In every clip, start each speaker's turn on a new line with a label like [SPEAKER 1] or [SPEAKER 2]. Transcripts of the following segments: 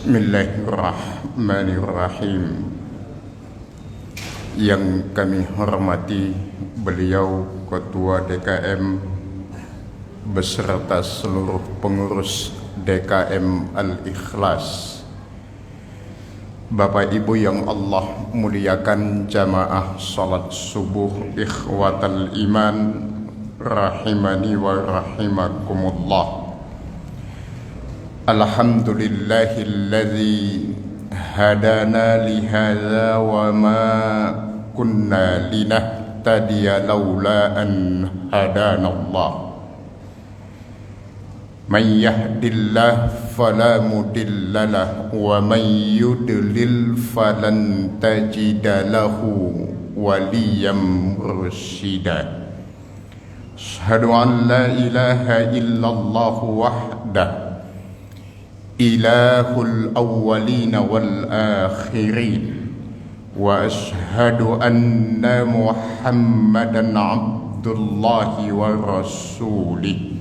[SPEAKER 1] Bismillahirrahmanirrahim. Yang kami hormati beliau Ketua DKM beserta seluruh pengurus DKM Al-Ikhlas, Bapak Ibu yang Allah muliakan, jamaah salat subuh ikhwatal iman rahimani wa rahimakumullah. Alhamdulillahilladzi hadana lihadza wa ma kunna linahtadiya laula an hadanallah. Man yahdillah fala mudilla lahu wa man yudlil falan tajida lahu waliyan mursyida. Asyhadu an la ilaha illallah wahdah ilahul awwalin wal akhirin, wa asyhadu anna Muhammadan abdullahi wa rasulih.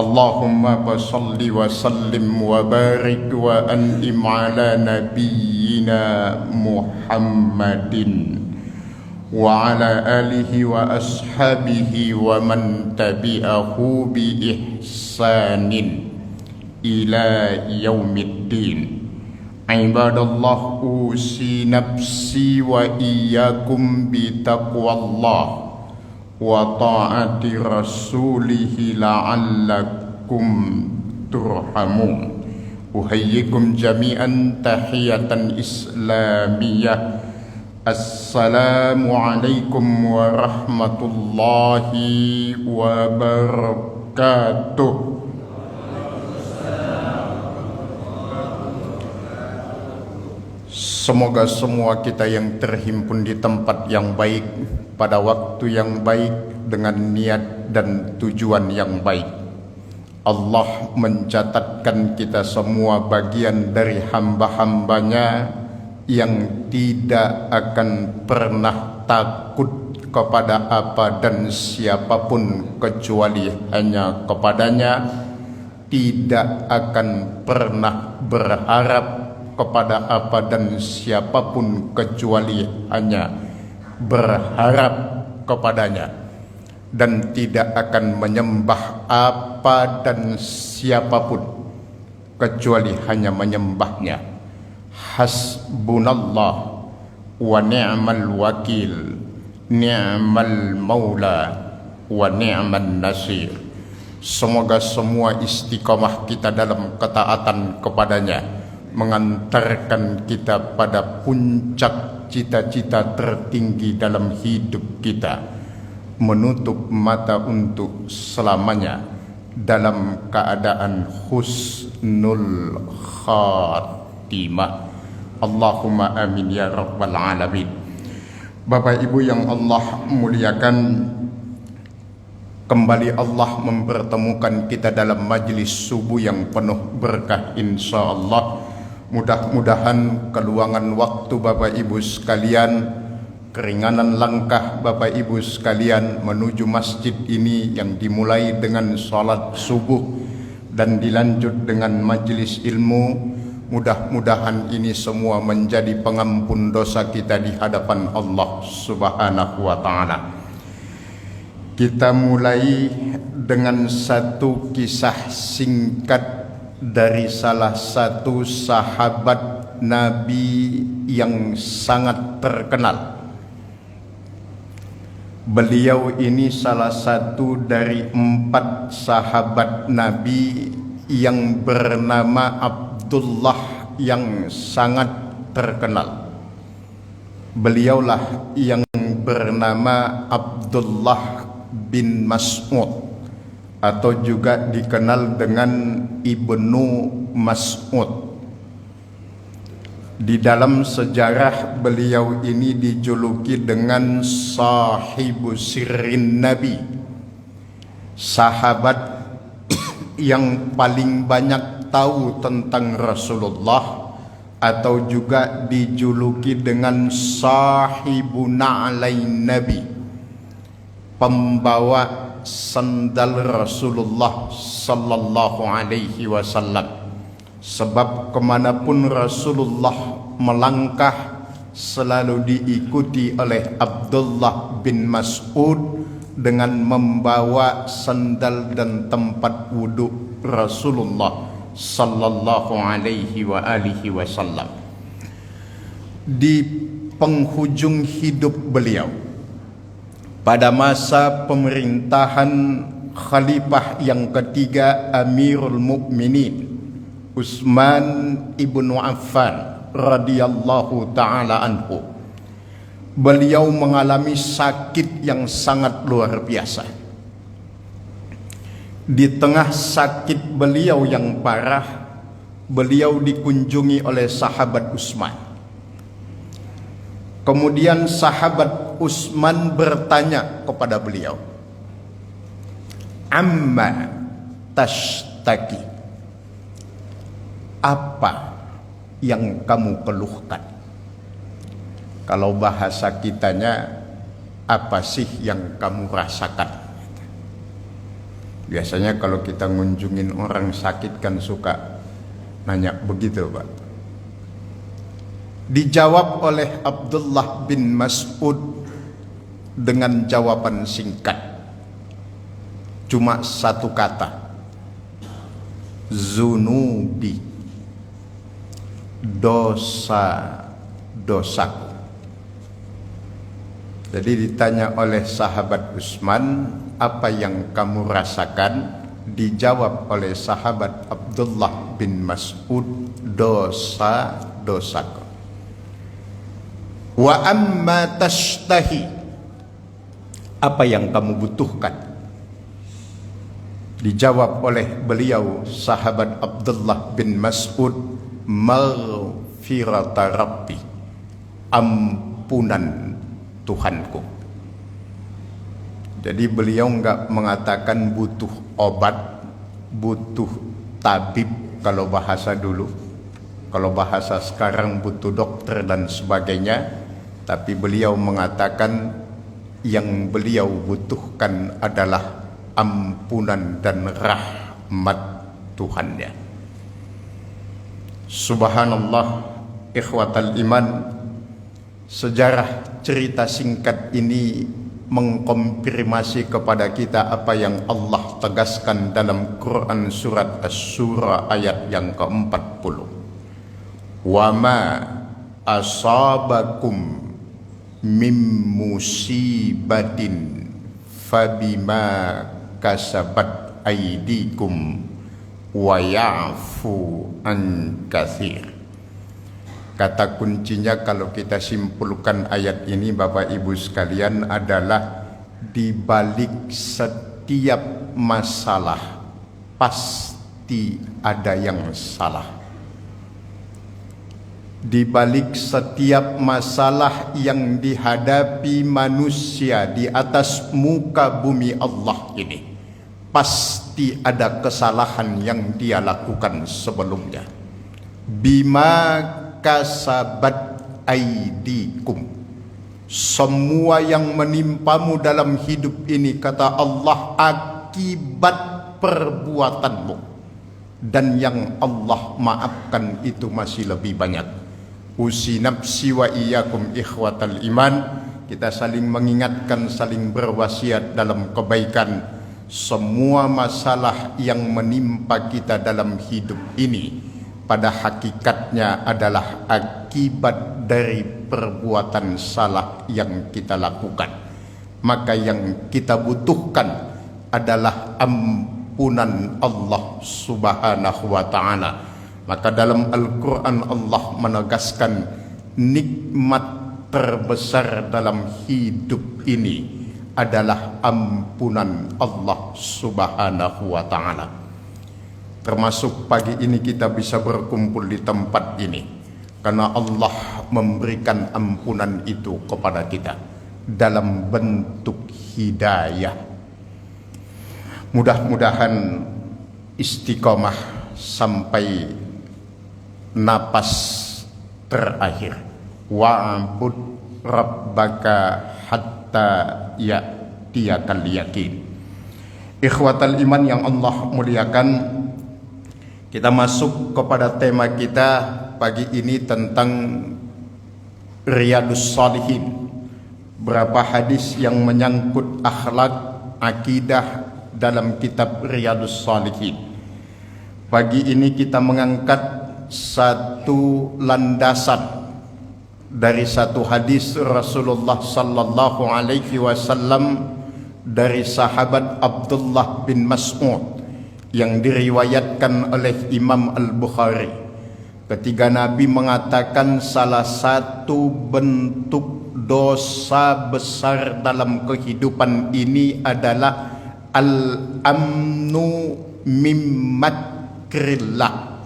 [SPEAKER 1] Allahumma salli wa sallim wa barik wa an'im ala nabiyyina Muhammadin wa ala alihi wa ashabihi wa man tabi'ahu bi ihsanin ila yaumiddin. Ibadallah, usi nafsi wa iyyakum bi taqwallah wa ta'ati rasulihi la'allakum turhamun. Uhayyikum jami'an tahiyatan islamiyah. Assalamu alaikum warahmatullahi wabarakatuh. Semoga semua kita yang terhimpun di tempat yang baik, pada waktu yang baik, dengan niat dan tujuan yang baik, Allah mencatatkan kita semua bagian dari hamba-hambanya yang tidak akan pernah takut kepada apa dan siapapun kecuali hanya kepadanya, tidak akan pernah berharap kepada apa dan siapapun kecuali hanya berharap kepadanya, dan tidak akan menyembah apa dan siapapun kecuali hanya menyembahnya. Hasbunallah wa ni'mal wakil, ni'mal maula wa ni'man nasir. Semoga semua istiqomah kita dalam ketaatan kepadanya mengantarkan kita pada puncak cita-cita tertinggi dalam hidup kita, menutup mata untuk selamanya dalam keadaan husnul khatimah. Allahumma amin ya rabbal alamin. Bapak Ibu yang Allah muliakan, kembali Allah mempertemukan kita dalam majlis subuh yang penuh berkah insyaallah. Mudah-mudahan keluangan waktu Bapak Ibu sekalian, keringanan langkah Bapak Ibu sekalian menuju masjid ini yang dimulai dengan salat subuh dan dilanjut dengan majlis ilmu, mudah-mudahan ini semua menjadi pengampun dosa kita di hadapan Allah Subhanahu wa ta'ala. Kita mulai dengan satu kisah singkat dari salah satu sahabat Nabi yang sangat terkenal. Beliau ini salah satu dari 4 sahabat Nabi yang bernama Abdullah yang sangat terkenal. Beliaulah yang bernama Abdullah bin Mas'ud, atau juga dikenal dengan Ibnu Mas'ud. Di dalam sejarah beliau ini dijuluki dengan sahibu sirrin Nabi, sahabat yang paling banyak tahu tentang Rasulullah, atau juga dijuluki dengan sahibu na'lain Nabi, pembawa sandal Rasulullah sallallahu alaihi wasallam. Sebab kemanapun Rasulullah melangkah selalu diikuti oleh Abdullah bin Mas'ud dengan membawa sandal dan tempat wudhu Rasulullah sallallahu alaihi wa alihi wasallam. Di penghujung hidup beliau, pada masa pemerintahan Khalifah yang ketiga Amirul Mukminin Utsman ibnu Affan radhiyallahu taala anhu, beliau mengalami sakit yang sangat luar biasa. Di tengah sakit beliau yang parah, beliau dikunjungi oleh sahabat Utsman. Kemudian sahabat Utsman bertanya kepada beliau, "Amma tashtaki?" Apa yang kamu keluhkan? Kalau bahasa kitanya, apa sih yang kamu rasakan? Biasanya kalau kita ngunjungin orang sakit kan suka nanya begitu, Pak. Dijawab oleh Abdullah bin Mas'ud dengan jawaban singkat, cuma satu kata, zunubi, dosa-dosaku. Jadi ditanya oleh sahabat Utsman, apa yang kamu rasakan? Dijawab oleh sahabat Abdullah bin Mas'ud, dosa-dosaku. Wa amma tashtahi, apa yang kamu butuhkan? Dijawab oleh beliau sahabat Abdullah bin Mas'ud, maghfirata Rabbi, ampunan Tuhanku. Jadi beliau enggak mengatakan butuh obat, butuh tabib kalau bahasa dulu. Kalau bahasa sekarang butuh dokter dan sebagainya. Tapi beliau mengatakan yang beliau butuhkan adalah ampunan dan rahmat Tuhannya. Subhanallah, ikhwatal iman, sejarah cerita singkat ini mengkonfirmasi kepada kita apa yang Allah tegaskan dalam Quran surat Asy-Syura ayat yang ke-40. Wa ma asabakum mim musibatin fabima kasabat aydikum wa ya'fu an katsir. Kata kuncinya kalau kita simpulkan ayat ini Bapak Ibu sekalian adalah di balik setiap masalah pasti ada yang salah. Di balik setiap masalah yang dihadapi manusia di atas muka bumi Allah ini, pasti ada kesalahan yang dia lakukan sebelumnya. Bima kasabat aidikum, semua yang menimpamu dalam hidup ini, kata Allah, akibat perbuatanmu. Dan yang Allah maafkan itu masih lebih banyak. Usi nafsi wa iyyakum ikhwatal iman, kita saling mengingatkan, saling berwasiat dalam kebaikan. Semua masalah yang menimpa kita dalam hidup ini pada hakikatnya adalah akibat dari perbuatan salah yang kita lakukan. Maka yang kita butuhkan adalah ampunan Allah Subhanahu wa ta'ala. Maka dalam Al-Quran Allah menegaskan nikmat terbesar dalam hidup ini adalah ampunan Allah Subhanahu wa ta'ala. Termasuk pagi ini kita bisa berkumpul di tempat ini karena Allah memberikan ampunan itu kepada kita dalam bentuk hidayah. Mudah-mudahan istiqomah sampai napas terakhir. Wa'bud rabbaka hatta ya'tiyakal yaqin. Ikhwatal iman yang Allah muliakan, Kita masuk kepada tema kita pagi ini tentang Riyadhus Shalihin. Berapa hadis yang menyangkut akhlak, akidah dalam kitab Riyadhus Shalihin. Pagi ini kita mengangkat satu landasan dari satu hadis Rasulullah sallallahu alaihi wasallam dari sahabat Abdullah bin Mas'ud yang diriwayatkan oleh Imam Al-Bukhari. Ketika Nabi mengatakan salah satu bentuk dosa besar dalam kehidupan ini adalah al-amnu mim makrillah,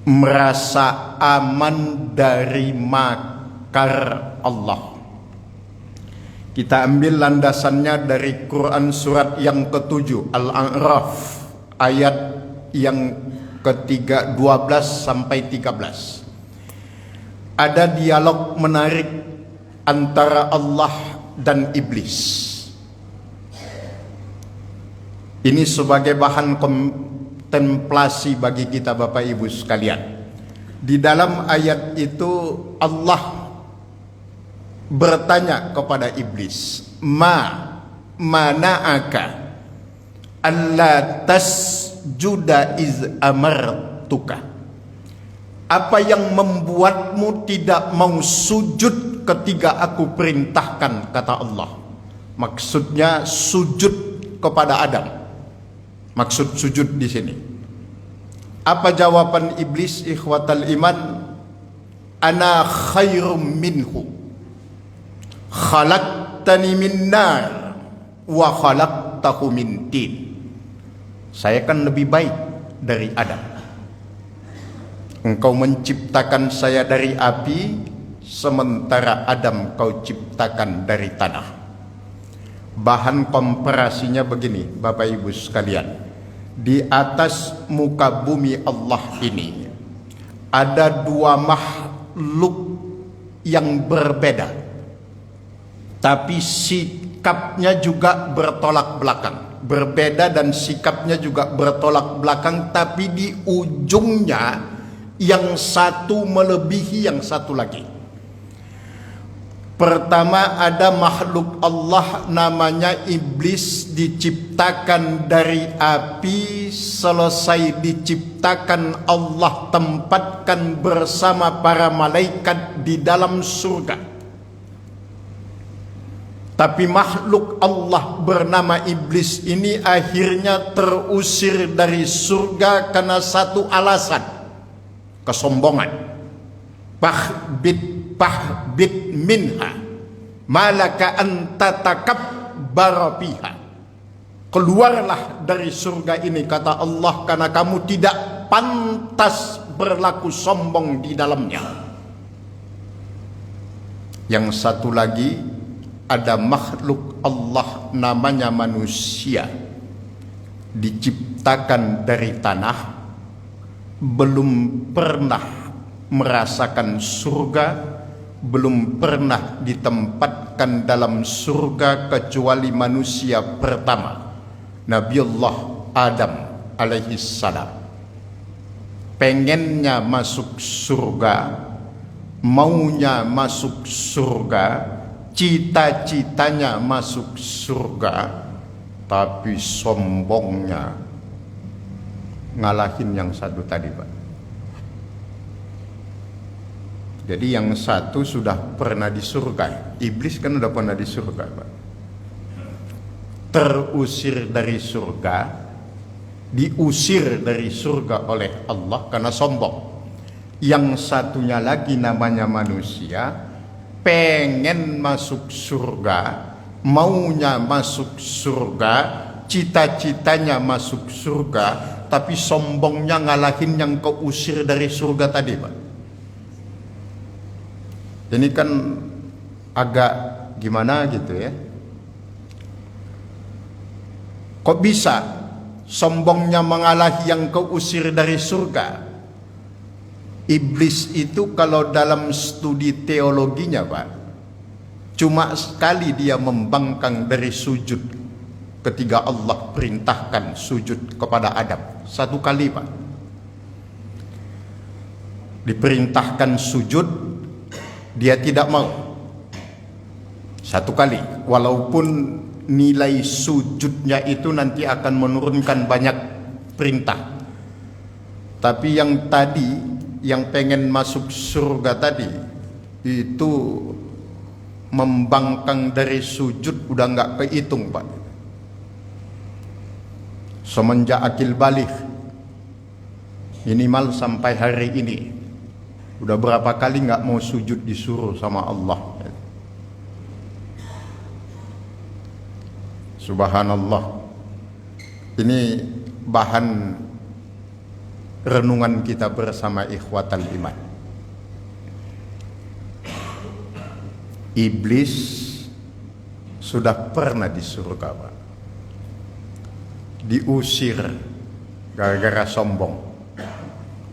[SPEAKER 1] merasa aman dari makar Allah. Kita ambil landasannya dari Quran surat yang ke-7 Al-A'raf ayat yang ke-12 sampai 13. Ada dialog menarik antara Allah dan iblis. Ini sebagai bahan kontemplasi bagi kita Bapak Ibu sekalian. Di dalam ayat itu Allah bertanya kepada iblis, mana'aka alla tasjuda iz amartuka. Apa yang membuatmu tidak mau sujud ketika aku perintahkan, kata Allah. Maksudnya sujud kepada Adam. Maksud sujud di sini. Apa jawaban iblis, ikhwatal iman? Ana khairum minhu, khalaqtani min nar wa khalaqtahu min tin. Saya kan lebih baik dari Adam. Engkau menciptakan saya dari api, sementara Adam kau ciptakan dari tanah. Bahan komparasinya begini Bapak Ibu sekalian. Di atas muka bumi Allah ini ada dua makhluk yang berbeda, tapi sikapnya juga bertolak belakang. Berbeda dan sikapnya juga bertolak belakang, tapi di ujungnya yang satu melebihi yang satu lagi. Pertama, ada makhluk Allah namanya iblis, diciptakan dari api. Selesai diciptakan, Allah tempatkan bersama para malaikat di dalam surga. Tapi makhluk Allah bernama iblis ini akhirnya terusir dari surga karena satu alasan, kesombongan. Pahbit minha malaka anta takabbara fiha. Keluarlah dari surga ini, kata Allah, karena kamu tidak pantas berlaku sombong di dalamnya. Yang satu lagi, ada makhluk Allah namanya manusia, diciptakan dari tanah, belum pernah merasakan surga, belum pernah ditempatkan dalam surga kecuali manusia pertama, Nabiullah Adam alaihi salam. Pengennya masuk surga, maunya masuk surga, cita-citanya masuk surga, tapi sombongnya ngalahin yang satu tadi, Pak. Jadi yang satu sudah pernah di surga, iblis kan udah pernah di surga, Pak. Terusir dari surga, diusir dari surga oleh Allah karena sombong. Yang satunya lagi namanya manusia, pengen masuk surga, maunya masuk surga, cita-citanya masuk surga, tapi sombongnya ngalahin yang keusir dari surga tadi, Pak. Ini kan agak gimana gitu ya. Kok bisa sombongnya mengalahi yang keusir dari surga? Iblis itu kalau dalam studi teologinya, Pak, cuma sekali dia membangkang dari sujud ketika Allah perintahkan sujud kepada Adam. Satu kali, Pak. Diperintahkan sujud, dia tidak mau. Satu kali, walaupun nilai sujudnya itu nanti akan menurunkan banyak perintah. Tapi yang tadi, yang pengen masuk surga tadi, itu membangkang dari sujud udah nggak kehitung, Pak. Semenjak akil balik, minimal sampai hari ini, udah berapa kali nggak mau sujud disuruh sama Allah. Subhanallah. Ini bahan renungan kita bersama ikhwatal iman. Iblis sudah pernah di surga, Pak. Diusir gara-gara sombong.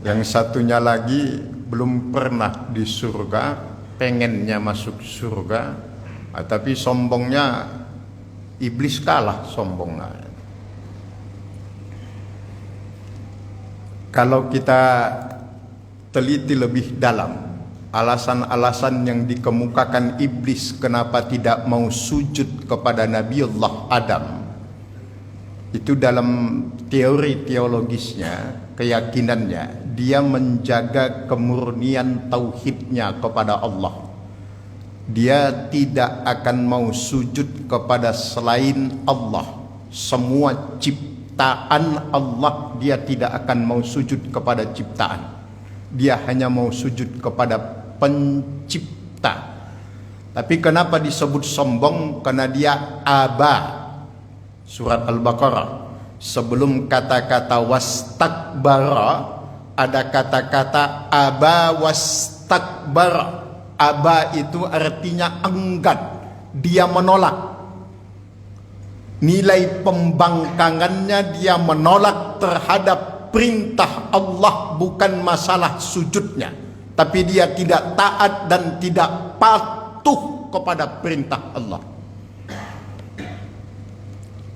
[SPEAKER 1] Yang satunya lagi belum pernah di surga, pengennya masuk surga, tapi sombongnya iblis kalah sombongnya. Kalau kita teliti lebih dalam alasan-alasan yang dikemukakan iblis kenapa tidak mau sujud kepada Nabiullah Adam, itu dalam teori teologisnya, keyakinannya, dia menjaga kemurnian tauhidnya kepada Allah. Dia tidak akan mau sujud kepada selain Allah. Semua ciptaan Allah, dia tidak akan mau sujud kepada ciptaan. Dia hanya mau sujud kepada pencipta. Tapi kenapa disebut sombong? Karena dia aba. Surat Al-Baqarah, sebelum kata-kata wastakbara ada kata-kata aba wastakbara. Aba itu artinya enggan, dia menolak. Nilai pembangkangannya, dia menolak terhadap perintah Allah, bukan masalah sujudnya, tapi dia tidak taat dan tidak patuh kepada perintah Allah.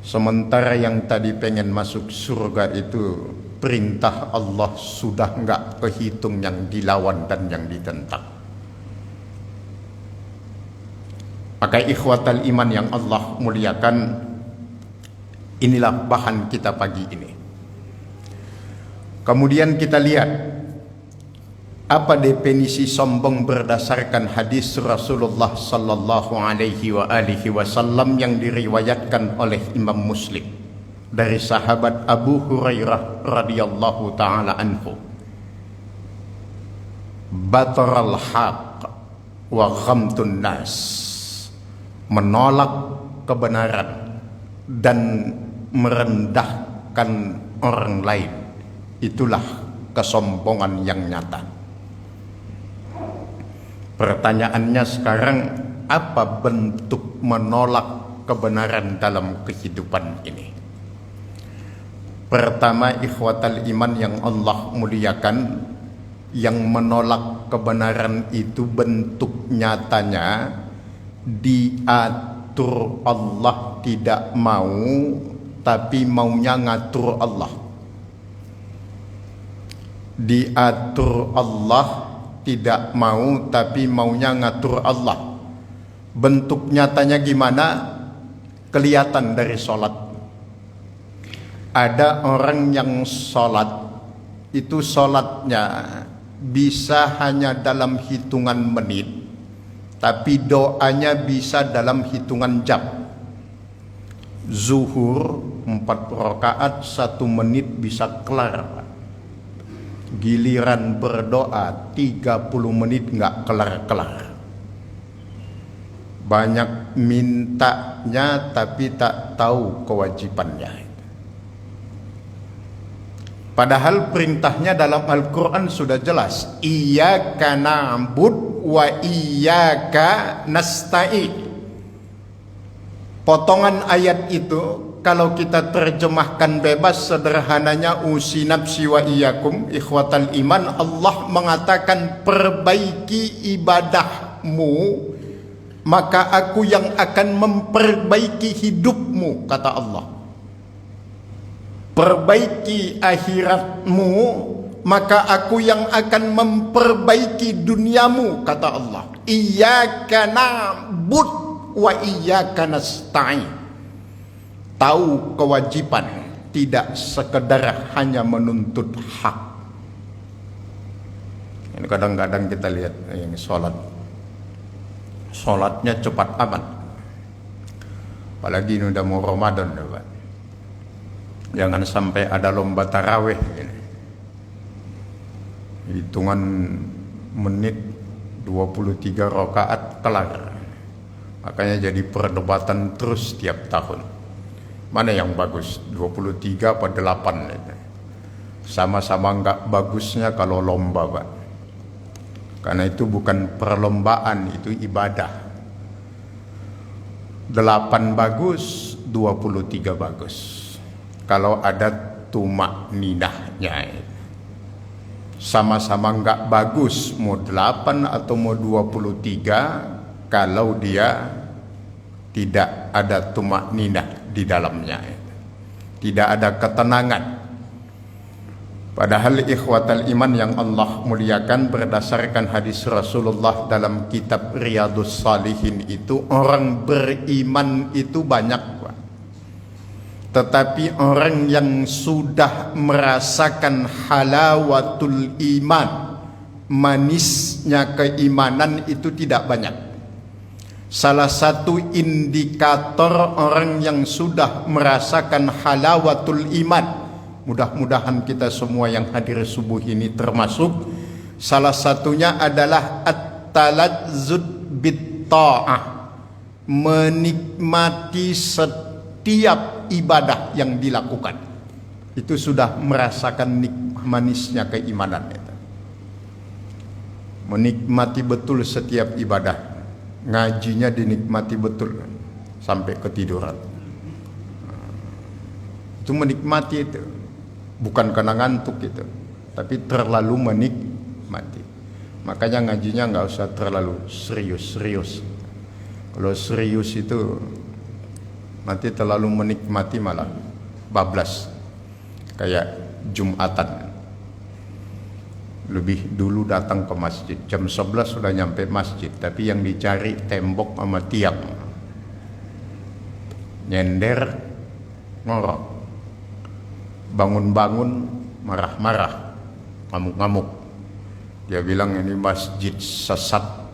[SPEAKER 1] Sementara yang tadi pengen masuk surga itu, perintah Allah sudah enggak kehitung yang dilawan dan yang ditentang. Maka ikhwatal iman yang Allah muliakan, inilah bahan kita pagi ini. Kemudian kita lihat apa definisi sombong berdasarkan hadis Rasulullah sallallahu alaihi wasallam yang diriwayatkan oleh Imam Muslim dari sahabat Abu Hurairah radhiyallahu taala anhu. Bataral haq wa ghamtun nas, menolak kebenaran dan merendahkan orang lain, itulah kesombongan yang nyata. Pertanyaannya sekarang, apa bentuk menolak kebenaran dalam kehidupan ini? Pertama, ikhwatal iman yang Allah muliakan, yang menolak kebenaran itu bentuk nyatanya diatur Allah, tidak mau, tapi maunya ngatur Allah. Diatur Allah, tidak mau, tapi maunya ngatur Allah. Bentuk nyatanya gimana? Kelihatan dari sholat. Ada orang yang sholat, itu sholatnya bisa hanya dalam hitungan menit, tapi doanya bisa dalam hitungan jam. Zuhur 4 rakaat 1 menit bisa kelar. Giliran berdoa 30 menit nggak kelar-kelar. Banyak mintanya tapi tak tahu kewajibannya. Padahal perintahnya dalam Al-Quran sudah jelas, iyyaka na'bud wa iyyaka nasta'in. Potongan ayat itu kalau kita terjemahkan bebas, sederhananya usi nafsi wa iyyakum ikhwatal iman, Allah mengatakan perbaiki ibadahmu maka aku yang akan memperbaiki hidupmu, kata Allah. Perbaiki akhiratmu, maka aku yang akan memperbaiki duniamu, kata Allah. Iyyaka na'bud wa iyyaka nasta'in. Tahu kewajiban, tidak sekedar hanya menuntut hak. Ini kadang-kadang kita lihat yang sholatnya cepat amat, apalagi ini udah mau Ramadan, Pak. Jangan sampai ada lomba tarawih ini. Hitungan menit 23 rakaat kelar. Makanya jadi perdebatan terus tiap tahun. Mana yang bagus? 23 apa 8 itu. Sama-sama enggak bagusnya kalau lomba, Pak. Karena itu bukan perlombaan, itu ibadah. 8 bagus, 23 bagus. Kalau ada tumak ninahnya. Sama-sama enggak bagus, mau 8 atau mau 23, kalau dia tidak ada tumak ninah di dalamnya. Tidak ada ketenangan. Padahal ikhwatal iman yang Allah muliakan, berdasarkan hadis Rasulullah dalam kitab Riyadhus Shalihin itu, orang beriman itu banyak, Pak. Tetapi orang yang sudah merasakan halawatul iman, manisnya keimanan, itu tidak banyak. Salah satu indikator orang yang sudah merasakan halawatul iman, mudah-mudahan kita semua yang hadir subuh ini termasuk, salah satunya adalah at-talazzud bit-ta'ah, menikmati setiap ibadah yang dilakukan. Itu sudah merasakan manisnya keimanan itu. Menikmati betul setiap ibadah, ngajinya dinikmati betul sampai ketiduran. Itu menikmati itu. Bukan karena ngantuk gitu, tapi terlalu menikmati. Makanya ngajinya nggak usah terlalu serius. Kalau serius itu nanti terlalu menikmati malah bablas. Kayak Jumatan, lebih dulu datang ke masjid, jam 11 sudah nyampe masjid, tapi yang dicari tembok sama tiang. Nyender, ngorok. Bangun-bangun marah-marah, ngamuk-ngamuk. Dia bilang ini masjid sesat,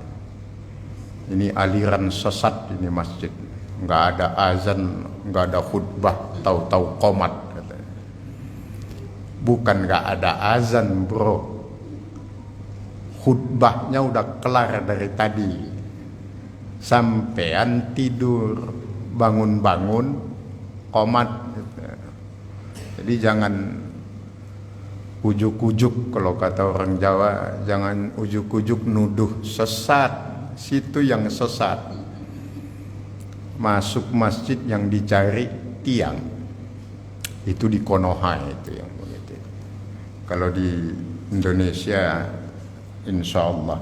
[SPEAKER 1] ini aliran sesat, ini masjid. Nggak ada azan, nggak ada khutbah, tahu-tahu qomat. Bukan nggak ada azan, bro. Khutbahnya udah kelar dari tadi. Sampean tidur, bangun-bangun, qomat. Jadi jangan ujuk-ujuk, kalau kata orang Jawa, jangan ujuk-ujuk nuduh sesat. Situ yang sesat. Masuk masjid yang dicari tiang. Itu di Konoha itu yang begitu. Kalau di Indonesia, insya Allah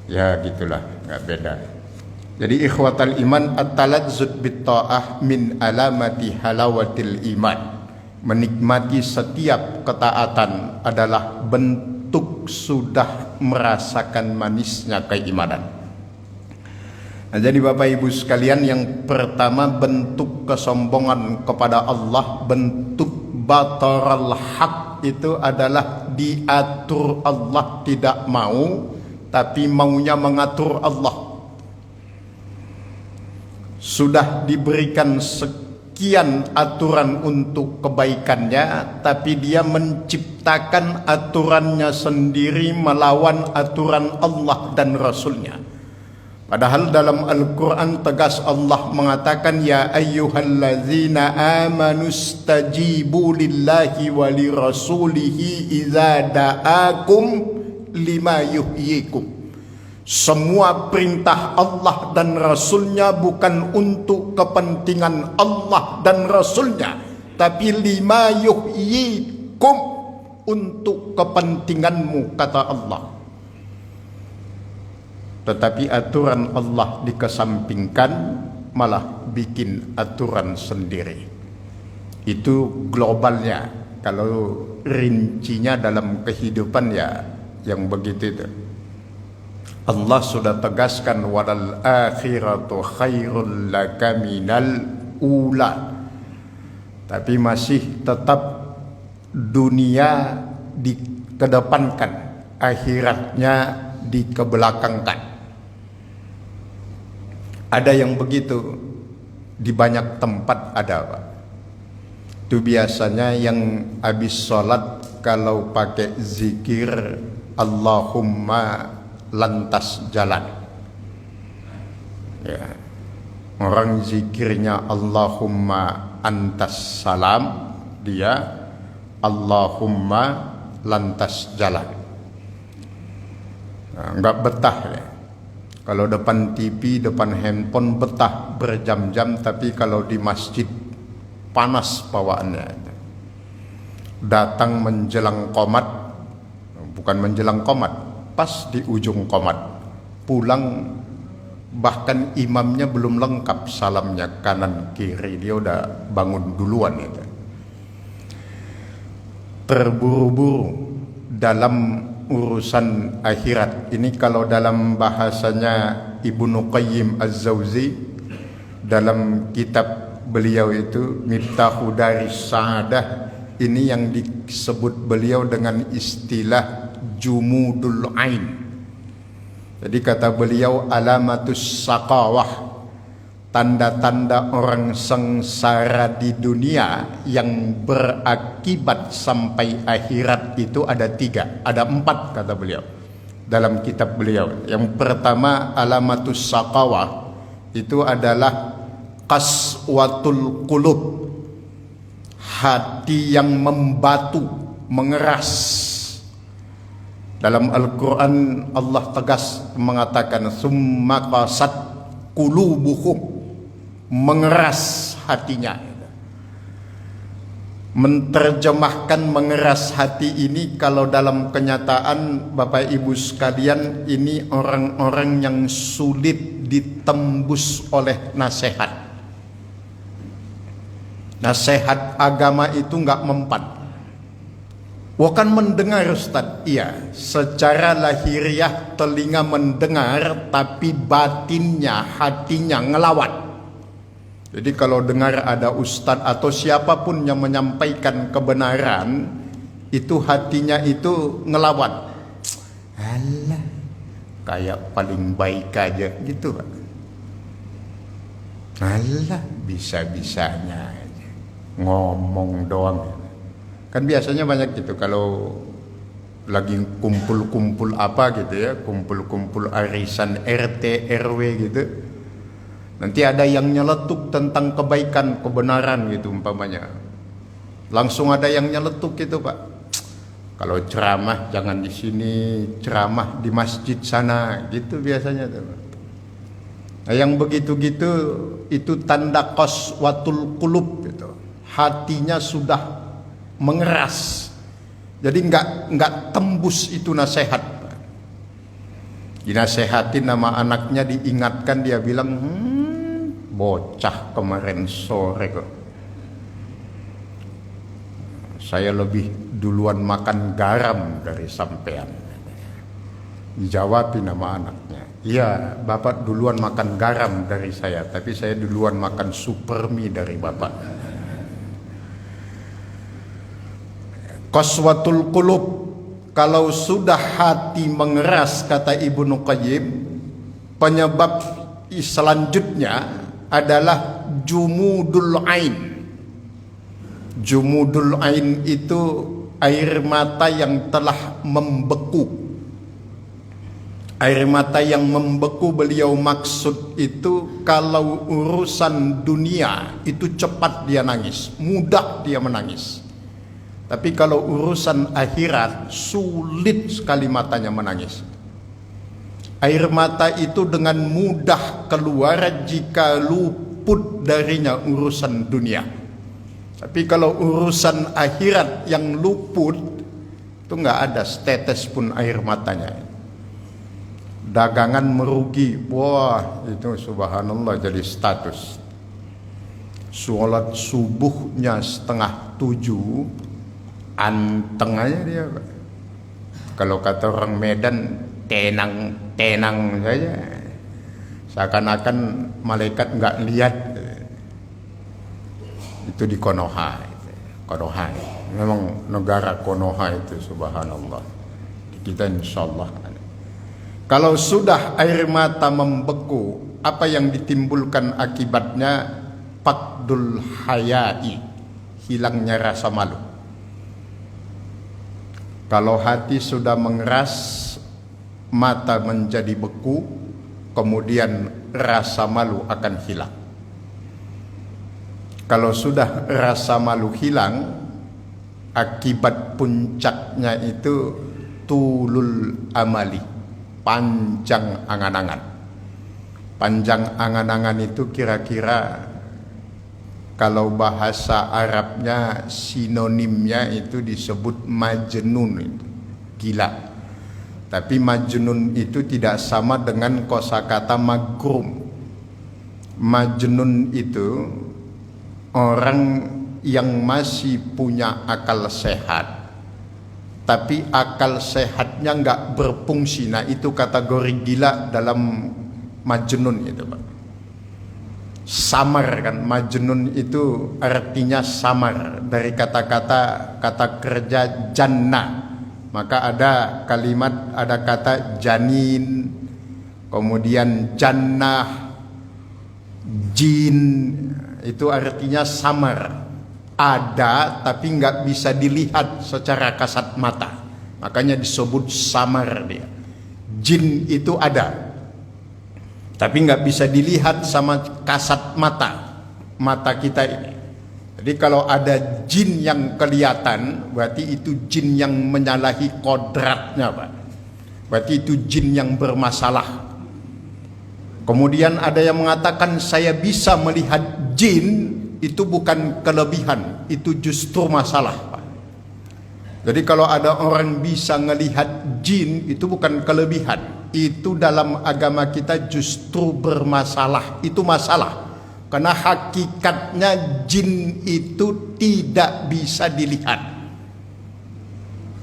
[SPEAKER 1] ya gitulah, nggak beda. Jadi ikhwatal iman, at-talazzud bit-ta'ah min alamati halawatil iman. Menikmati setiap ketaatan adalah bentuk sudah merasakan manisnya keimanan. Nah, jadi Bapak Ibu sekalian, yang pertama bentuk kesombongan kepada Allah, bentuk bataral haq, itu adalah diatur Allah, tidak mau, tapi maunya mengatur Allah. Sudah diberikan sekian aturan untuk kebaikannya, tapi dia menciptakan aturannya sendiri melawan aturan Allah dan Rasulnya. Padahal dalam Al-Quran tegas Allah mengatakan, ya ayyuhallazina amanu stajibu lillahi wa li rasulihi idza da'akum lima yuhyikum. Semua perintah Allah dan Rasulnya bukan untuk kepentingan Allah dan Rasulnya, tapi lima yuhyikum, untuk kepentinganmu, kata Allah. Tetapi aturan Allah dikesampingkan, malah bikin aturan sendiri. Itu globalnya. Kalau rincinya dalam kehidupan ya yang begitu itu. Allah sudah tegaskan walal akhiratu khairul laka minal ula. Tapi masih tetap dunia dikedepankan, akhiratnya dikebelakangkan. Ada yang begitu di banyak tempat ada, Pak. Itu biasanya yang habis sholat kalau pakai zikir Allahumma lantas jalan. Ya. Orang zikirnya Allahumma antas salam, dia Allahumma lantas jalan. Nah, enggak betah ya. Kalau depan TV, depan handphone betah berjam-jam, tapi kalau di masjid panas bawaannya. Datang menjelang qomat, bukan menjelang qomat, pas di ujung qomat. Pulang bahkan imamnya belum lengkap salamnya kanan kiri, dia udah bangun duluan itu. Terburu-buru dalam urusan akhirat. Ini kalau dalam bahasanya Ibnu Qayyim Az-Zawzi dalam kitab beliau itu Miftahu Daris Sa'adah, ini yang disebut beliau dengan istilah jumudul ain. Jadi kata beliau alamatus saqawah, tanda-tanda orang sengsara di dunia yang berakibat sampai akhirat itu ada 3, ada 4 kata beliau dalam kitab beliau. Yang pertama alamatus saqawah itu adalah qaswatul qulub, hati yang membatu, mengeras. Dalam Al-Quran Allah tegas mengatakan summa qasat qulubuhum, mengeras hatinya. Menterjemahkan mengeras hati ini kalau dalam kenyataan Bapak Ibu sekalian, ini orang-orang yang sulit ditembus oleh nasihat. Nasihat agama itu enggak mempan. Wakan mendengar Ustaz, iya, secara lahiriah telinga mendengar, tapi batinnya, hatinya ngelawan. Jadi kalau dengar ada ustadz atau siapapun yang menyampaikan kebenaran, itu hatinya itu ngelawan. Alah, kayak paling baik aja gitu, Pak. Alah, bisa-bisanya aja. Ngomong doang. Kan biasanya banyak gitu kalau lagi kumpul-kumpul apa gitu ya, kumpul-kumpul arisan RT RW gitu. Nanti ada yang nyeletuk tentang kebaikan, kebenaran gitu umpamanya. Langsung ada yang nyeletuk gitu, Pak. Kalau ceramah jangan di sini, ceramah di masjid sana, gitu biasanya tuh. Nah, yang begitu-gitu itu tanda qaswatul qulub gitu. Hatinya sudah mengeras. Jadi enggak tembus itu nasihat. Dinasehatin nama anaknya, diingatkan, dia bilang, bocah kemarin sore kok. Saya lebih duluan makan garam dari sampean. Dijawabin nama anaknya, iya bapak duluan makan garam dari saya, tapi saya duluan makan supermi dari bapak. Qaswatul qulub, kalau sudah hati mengeras, kata Ibnu Qayyim, penyebab selanjutnya adalah jumudul ain. Jumudul ain itu air mata yang telah membeku. Air mata yang membeku beliau maksud itu kalau urusan dunia itu cepat dia nangis, mudah dia menangis. Tapi kalau urusan akhirat sulit sekali matanya menangis. Air mata itu dengan mudah keluar jika luput darinya urusan dunia. Tapi kalau urusan akhirat yang luput, itu enggak ada setetes pun air matanya. dagangan merugi, wah itu subhanallah jadi status. Sholat subuhnya 6:30, anteng aja dia. Kalau kata orang Medan, tenang saja, seakan-akan malaikat nggak lihat. Itu di Konoha, memang negara Konoha itu subhanallah. Kita insyaallah. Kalau sudah air mata membeku, apa yang ditimbulkan akibatnya? Faqdul hayai, hilangnya rasa malu. Kalau hati sudah mengeras, mata menjadi beku, kemudian rasa malu akan hilang. Kalau sudah rasa malu hilang, akibat puncaknya itu tulul amali, panjang angan-angan. Panjang angan-angan itu kira-kira kalau bahasa Arabnya sinonimnya itu disebut majnun, itu gila. Tapi majnun itu tidak sama dengan kosakata magrum. Majnun itu orang yang masih punya akal sehat, tapi akal sehatnya nggak berfungsi. Nah itu kategori gila dalam majnun itu, Pak. Samar kan, majnun itu artinya samar, dari kata kerja jannah. Maka ada kalimat, ada kata janin, kemudian jannah, jin, itu artinya samar, ada tapi nggak bisa dilihat secara kasat mata, makanya disebut samar dia. Jin itu ada tapi nggak bisa dilihat sama kasat mata kita ini. Jadi kalau ada jin yang kelihatan, berarti itu jin yang menyalahi kodratnya, Pak. Berarti itu jin yang bermasalah. Kemudian ada yang mengatakan saya bisa melihat jin, itu bukan kelebihan, itu justru masalah, Pak. Jadi kalau ada orang bisa melihat jin, itu bukan kelebihan. Itu dalam agama kita justru bermasalah, itu masalah. Karena hakikatnya jin itu tidak bisa dilihat.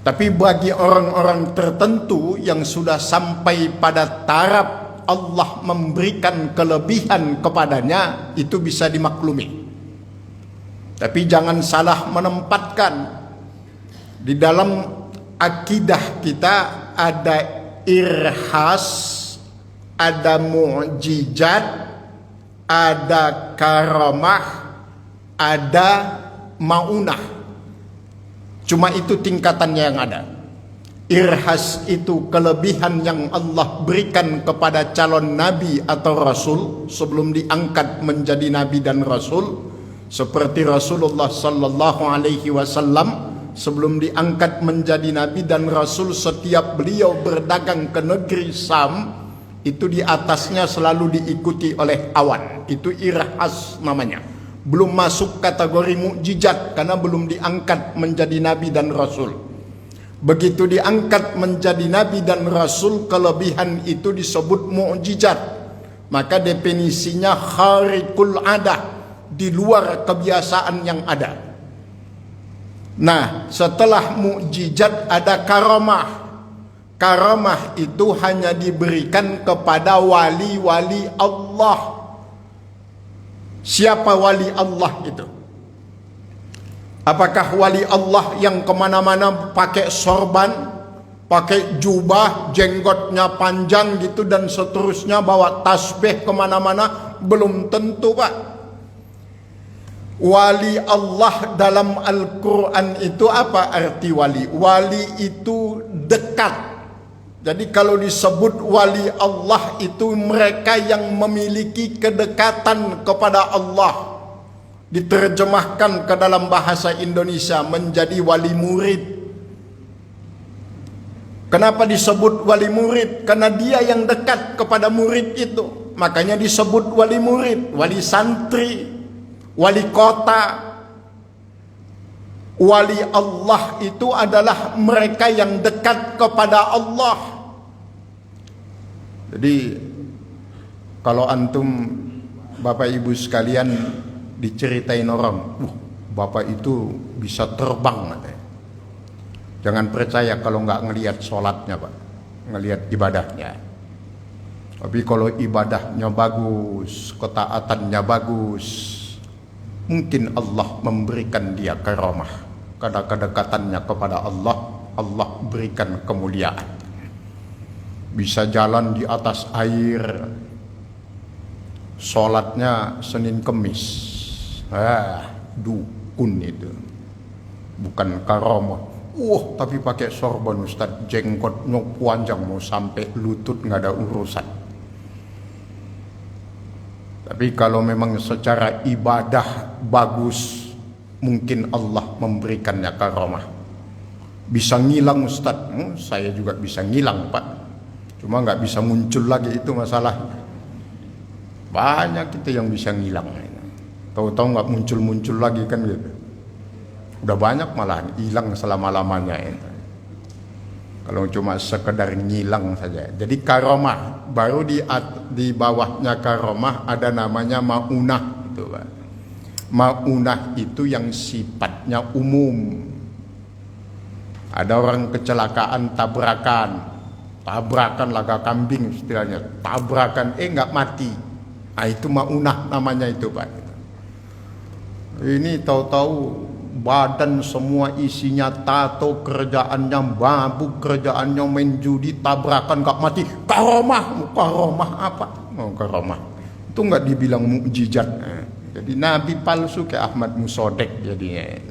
[SPEAKER 1] Tapi bagi orang-orang tertentu yang sudah sampai pada taraf Allah memberikan kelebihan kepadanya, itu bisa dimaklumi. Tapi jangan salah menempatkan. Di dalam akidah kita ada irhas, ada mu'jizat, ada karamah, ada maunah. Cuma itu tingkatannya yang ada. Irhas itu kelebihan yang Allah berikan kepada calon nabi atau rasul sebelum diangkat menjadi nabi dan rasul, seperti Rasulullah sallallahu alaihi wasallam. Sebelum diangkat menjadi nabi dan rasul, setiap beliau berdagang ke negeri Sam, itu di atasnya selalu diikuti oleh awan. Itu irhas namanya. Belum masuk kategori mukjizat karena belum diangkat menjadi nabi dan rasul. Begitu diangkat menjadi nabi dan rasul, kelebihan itu disebut mukjizat. Maka definisinya khariqul adah, di luar kebiasaan yang ada. Nah, setelah mukjizat ada karamah. Karamah itu hanya diberikan kepada wali-wali Allah. Siapa wali Allah itu? Apakah wali Allah yang kemana-mana pakai sorban, pakai jubah, jenggotnya panjang gitu dan seterusnya, bawa tasbih kemana-mana? Belum tentu, Pak. Wali Allah dalam Al-Quran itu apa arti wali? Wali itu dekat. Jadi kalau disebut wali Allah itu mereka yang memiliki kedekatan kepada Allah. Diterjemahkan ke dalam bahasa Indonesia menjadi wali murid. Kenapa disebut wali murid? Karena dia yang dekat kepada murid itu. Makanya disebut wali murid, wali santri, wali kota. Wali Allah itu adalah mereka yang dekat kepada Allah. Jadi kalau antum Bapak Ibu sekalian diceritain orang, Bapak itu bisa terbang katanya. Jangan percaya kalau nggak ngelihat sholatnya Pak, ngelihat ibadahnya. Tapi kalau ibadahnya bagus, ketaatannya bagus, mungkin Allah memberikan dia karamah. Karena kedekatannya kepada Allah, Allah berikan kemuliaan. Bisa jalan di atas air, sholatnya Senin Kemis. Dukun itu, bukan karamah. Tapi pakai sorban Ustaz, jenggotnya panjang mau sampai lutut, nggak ada urusan. Tapi kalau memang secara ibadah bagus, mungkin Allah memberikannya karamah. Bisa ngilang Ustaz, saya juga bisa ngilang Pak, cuma nggak bisa muncul lagi, itu masalah. Banyak kita yang bisa ngilang, tahu-tahu nggak muncul-muncul lagi kan gitu. Udah banyak malahan hilang selama-lamanya itu. Kalau cuma sekedar ngilang saja. Jadi karamah, baru di bawahnya karamah ada namanya maunah itu Pak. Maunah itu yang sifatnya umum. Ada orang kecelakaan tabrakan laga kambing istilahnya, tabrakan nggak mati. Itu maunah namanya itu Pak. Ini tahu-tahu badan semua isinya tato, kerjaannya mabuk, kerjaannya main judi, tabrakan gak mati. Karamah apa? Karamah itu nggak dibilang mukjizat. Jadi nabi palsu kayak Ahmad Musodek jadinya.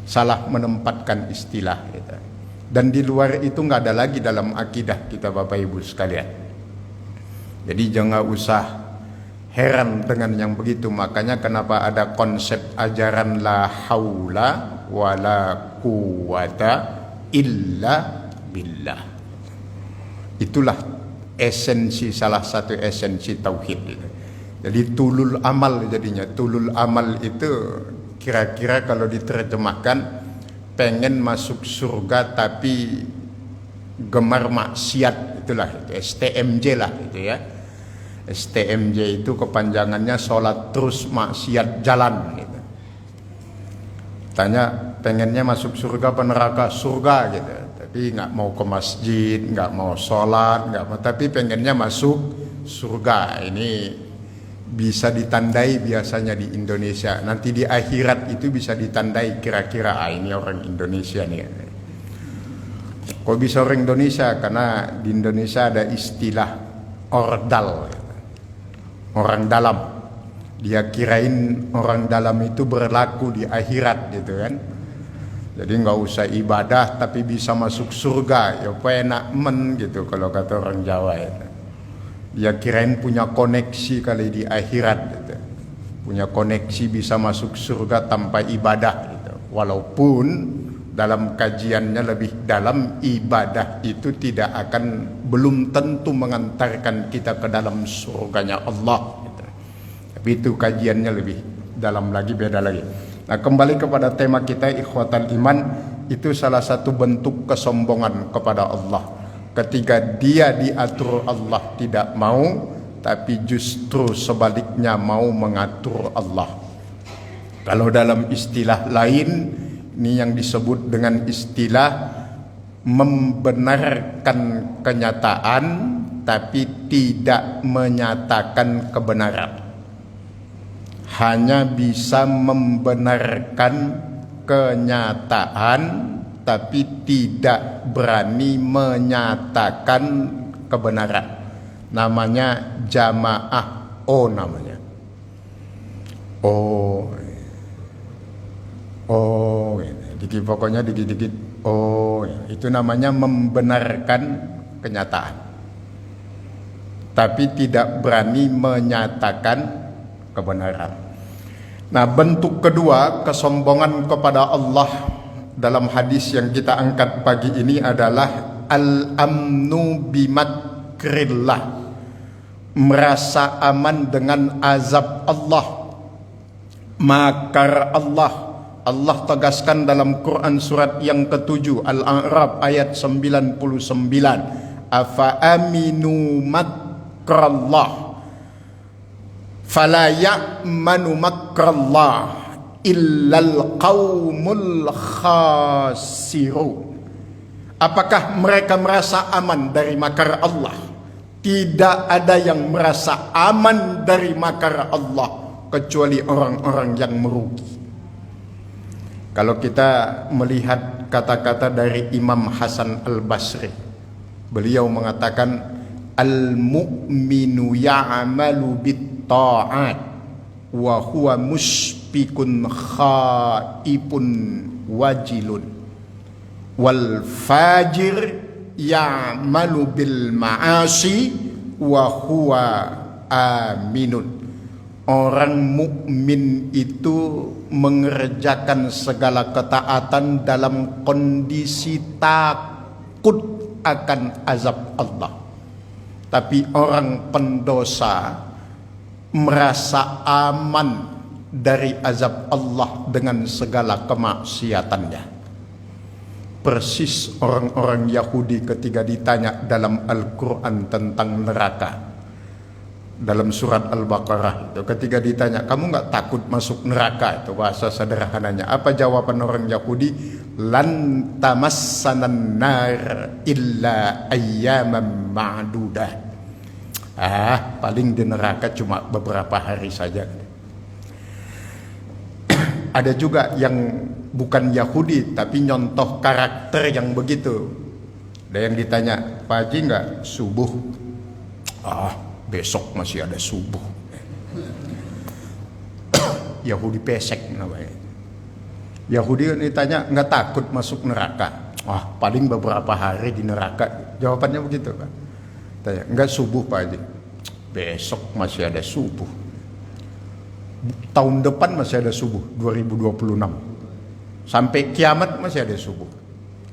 [SPEAKER 1] Salah menempatkan istilah gitu. Dan di luar itu nggak ada lagi dalam akidah kita Bapak Ibu sekalian. Jadi jangan usah heran dengan yang begitu. Makanya kenapa ada konsep ajaran la haula wala quwata illa billah. Itulah esensi, salah satu esensi tauhid itu. Jadi tulul amal jadinya. Tulul amal itu kira-kira kalau diterjemahkan pengen masuk surga tapi gemar maksiat, itulah itu STMJ lah itu ya. STMJ itu kepanjangannya sholat terus maksiat jalan gitu. Tanya pengennya masuk surga apa neraka? Surga gitu. Tapi nggak mau ke masjid, nggak mau sholat, nggak mau, tapi pengennya masuk surga. Ini bisa ditandai biasanya di Indonesia. Nanti di akhirat itu bisa ditandai kira-kira ini orang Indonesia nih. Kok bisa orang Indonesia? Karena di Indonesia ada istilah ordal. Orang dalam, dia kirain orang dalam itu berlaku di akhirat gitu kan. Jadi nggak usah ibadah tapi bisa masuk surga, ya enak men gitu kalau kata orang Jawa itu. Dia kirain punya koneksi kali di akhirat gitu. Punya koneksi bisa masuk surga tanpa ibadah gitu. Walaupun dalam kajiannya lebih dalam, ibadah itu tidak akan, belum tentu mengantarkan kita ke dalam surganya Allah gitu. Tapi itu kajiannya lebih dalam lagi, beda lagi. Nah, kembali kepada tema kita ikhwatal iman, itu salah satu bentuk kesombongan kepada Allah. Ketika dia diatur Allah tidak mau, tapi justru sebaliknya mau mengatur Allah. Kalau dalam istilah lain, ini yang disebut dengan istilah membenarkan kenyataan tapi tidak menyatakan kebenaran. Hanya bisa membenarkan kenyataan tapi tidak berani menyatakan kebenaran. Namanya jamaah namanya. Dikit pokoknya dikit-dikit. Itu namanya membenarkan kenyataan tapi tidak berani menyatakan kebenaran. Nah, bentuk kedua kesombongan kepada Allah dalam hadis yang kita angkat pagi ini adalah al-amnu bimakrillah, merasa aman dengan azab Allah, makar Allah. Allah tegaskan dalam Quran surat yang ke-7 Al-A'raf ayat 99, afa aminu makrallah fala ya'manu makrallah illal qaumul khasirun. Apakah mereka merasa aman dari makar Allah? Tidak ada yang merasa aman dari makar Allah kecuali orang-orang yang merugi. Kalau kita melihat kata-kata dari Imam Hasan Al-Basri, beliau mengatakan al-mu'minu ya'malu bit-ta'at wa huwa mushfiqun khaifun wajilun wal fajir ya'malu bil ma'asi wa huwa aminun. Orang mukmin itu mengerjakan segala ketaatan dalam kondisi takut akan azab Allah. Tapi orang pendosa merasa aman dari azab Allah dengan segala kemaksiatannya. Persis orang-orang Yahudi ketika ditanya dalam Al-Quran tentang neraka. Dalam surat Al-Baqarah itu ketika ditanya, kamu nggak takut masuk neraka? Itu bahasa sederhananya. Apa jawaban orang Yahudi? Lan tamassanan nar illa ayyaman ma'dudah. Paling di neraka cuma beberapa hari saja. Ada juga yang bukan Yahudi tapi nyontoh karakter yang begitu. Ada yang ditanya, Pak Haji nggak subuh? Besok masih ada subuh. Yahudi pesek namanya. Yahudi ditanya, nggak takut masuk neraka? Paling beberapa hari di neraka. Jawabannya begitu Pak. Tanya, nggak subuh Pak Haji? Besok masih ada subuh. Tahun depan masih ada subuh, 2026. Sampai kiamat masih ada subuh.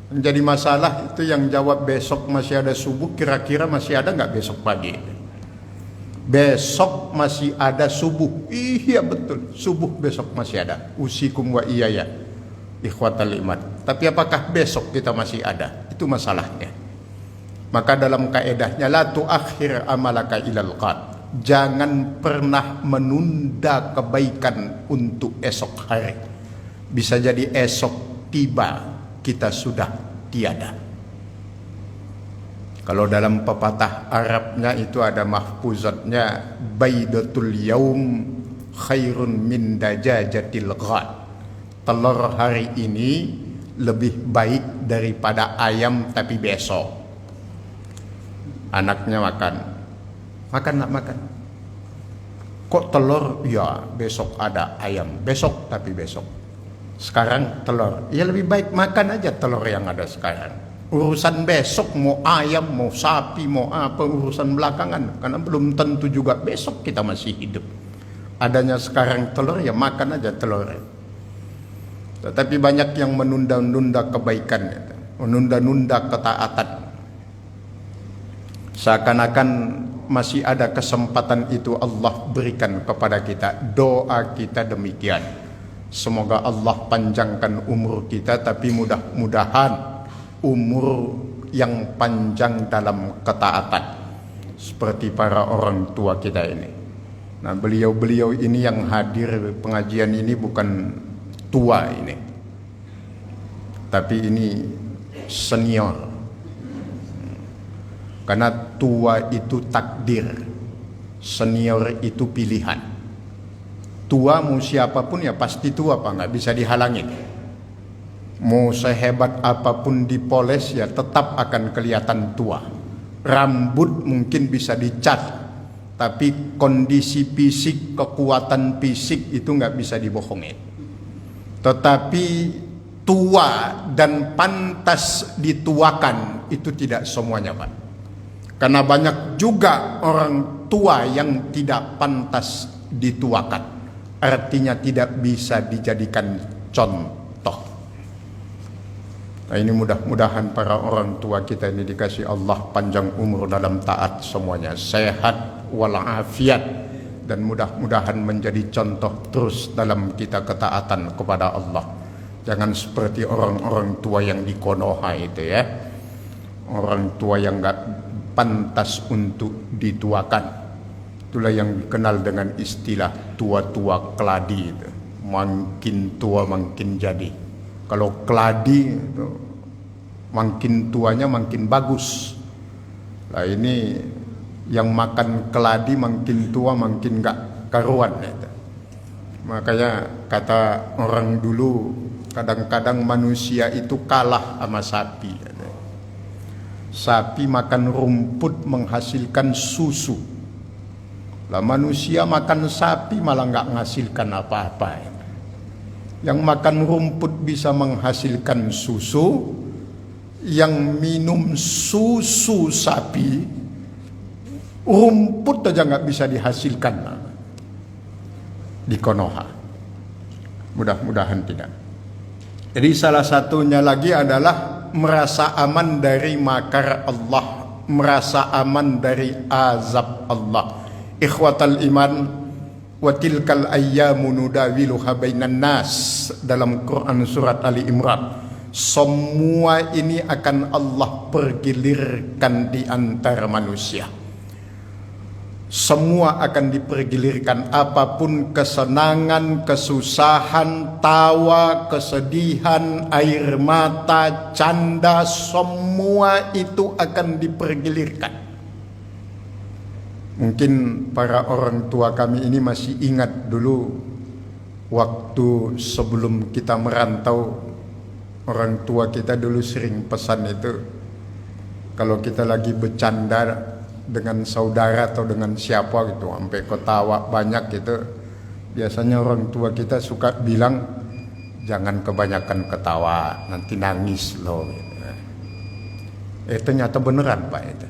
[SPEAKER 1] Menjadi masalah itu yang jawab besok masih ada subuh, kira-kira masih ada nggak besok pagi? Besok masih ada subuh. Iya betul, subuh besok masih ada. Usikum wa iyaya ikhwatal iman. Tapi apakah besok kita masih ada? Itu masalahnya. Maka dalam kaedahnya la tuakhir amalaka ilal qad. Jangan pernah menunda kebaikan untuk esok hari. Bisa jadi esok tiba kita sudah tiada. Kalau dalam pepatah Arabnya itu ada mahfuzatnya, baidatul yaum khairun min dajajatil ghad. Telur hari ini lebih baik daripada ayam tapi besok. Anaknya makan nak makan. Kok telur? Ya besok ada ayam, besok tapi besok. Sekarang telur, ya lebih baik makan aja telur yang ada sekarang. Urusan besok mau ayam, mau sapi, mau apa, urusan belakangan. Karena belum tentu juga besok kita masih hidup. Adanya sekarang telur, ya makan aja telur. Tetapi banyak yang menunda-nunda kebaikan, menunda-nunda ketaatan. Seakan-akan masih ada kesempatan itu Allah berikan kepada kita. Doa kita demikian. Semoga Allah panjangkan umur kita, tapi mudah-mudahan umur yang panjang dalam ketaatan seperti para orang tua kita ini. Nah, beliau-beliau ini yang hadir pengajian ini bukan tua ini, tapi ini senior. Karena tua itu takdir, senior itu pilihan. Tua mau siapapun ya pasti tua Pak, nggak bisa dihalangin. Mau sehebat apapun dipoles ya tetap akan kelihatan tua. Rambut mungkin bisa dicat, tapi kondisi fisik, kekuatan fisik itu nggak bisa dibohongin. Tetapi tua dan pantas dituakan itu tidak semuanya Pak. Karena banyak juga orang tua yang tidak pantas dituakan. Artinya tidak bisa dijadikan contoh. Nah, ini mudah-mudahan para orang tua kita ini dikasih Allah panjang umur dalam taat semuanya, sehat walafiat, dan mudah-mudahan menjadi contoh terus dalam kita ketaatan kepada Allah. Jangan seperti orang-orang tua yang di Konoha itu ya. Orang tua yang nggak pantas untuk dituakan. Itulah yang dikenal dengan istilah tua-tua keladi itu. Makin tua makin jadi. Kalau keladi itu makin tuanya makin bagus. Nah ini yang makan keladi makin tua makin gak karuan itu. Makanya kata orang dulu, kadang-kadang manusia itu kalah sama sapi. Sapi makan rumput menghasilkan susu. Lah manusia makan sapi malah nggak menghasilkan apa-apa. Yang makan rumput bisa menghasilkan susu, yang minum susu sapi, rumput aja nggak bisa dihasilkan di Konoha. Mudah-mudahan tidak. Jadi salah satunya lagi adalah merasa aman dari makar Allah, merasa aman dari azab Allah. Ikhwatal iman, wa tilkal ayyamu nudawiluha bainan nas, dalam Quran surat Ali Imran. Semua ini akan Allah pergilirkan di antara manusia. Semua akan dipergilirkan, apapun kesenangan, kesusahan, tawa, kesedihan, air mata, canda, semua itu akan dipergilirkan. Mungkin para orang tua kami ini masih ingat dulu waktu sebelum kita merantau, orang tua kita dulu sering pesan itu, kalau kita lagi bercanda dengan saudara atau dengan siapa gitu, sampai ketawa banyak gitu, biasanya orang tua kita suka bilang, jangan kebanyakan ketawa, nanti nangis loh gitu. Ternyata beneran Pak itu.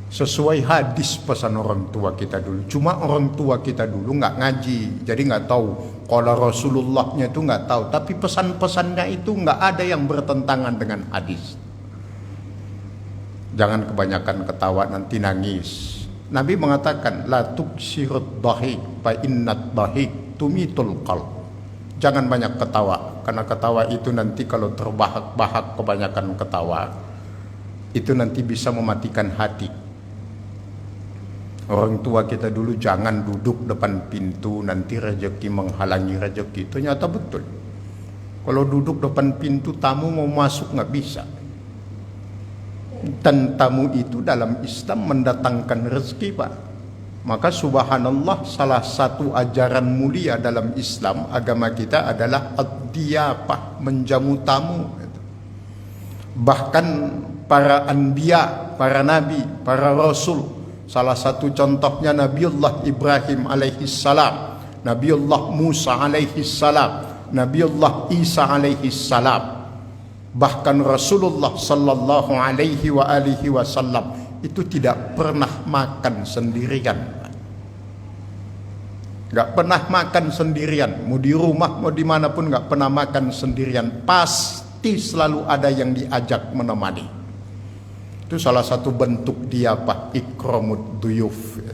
[SPEAKER 1] Sesuai hadis pesan orang tua kita dulu. Cuma orang tua kita dulu nggak ngaji, jadi nggak tahu. Kalau Rasulullahnya itu nggak tahu, tapi pesan-pesannya itu nggak ada yang bertentangan dengan hadis. Jangan kebanyakan ketawa, nanti nangis. Nabi mengatakan, la tuksirud dhahik fa innat dhahik tumitul qalb. Jangan banyak ketawa, karena ketawa itu nanti kalau terbahak-bahak kebanyakan ketawa, itu nanti bisa mematikan hati. Orang tua kita dulu jangan duduk depan pintu, nanti rezeki menghalangi rezeki. Ternyata betul. Kalau duduk depan pintu, tamu mau masuk nggak bisa. Dan tamu itu dalam Islam mendatangkan rezeki Pak. Maka subhanallah, salah satu ajaran mulia dalam Islam, agama kita adalah ad-diyafah, menjamu tamu. Bahkan para anbiya, para nabi, para rasul, salah satu contohnya Nabiullah Ibrahim alaihissalam, Nabiullah Musa alaihissalam, Nabiullah Isa alaihissalam. Bahkan Rasulullah sallallahu alaihi wa alihi wasallam itu tidak pernah makan sendirian. Gak pernah makan sendirian. Mau di rumah, mau dimanapun gak pernah makan sendirian. Pasti selalu ada yang diajak menemani. Itu salah satu bentuk diyafah, ikramud duyuf.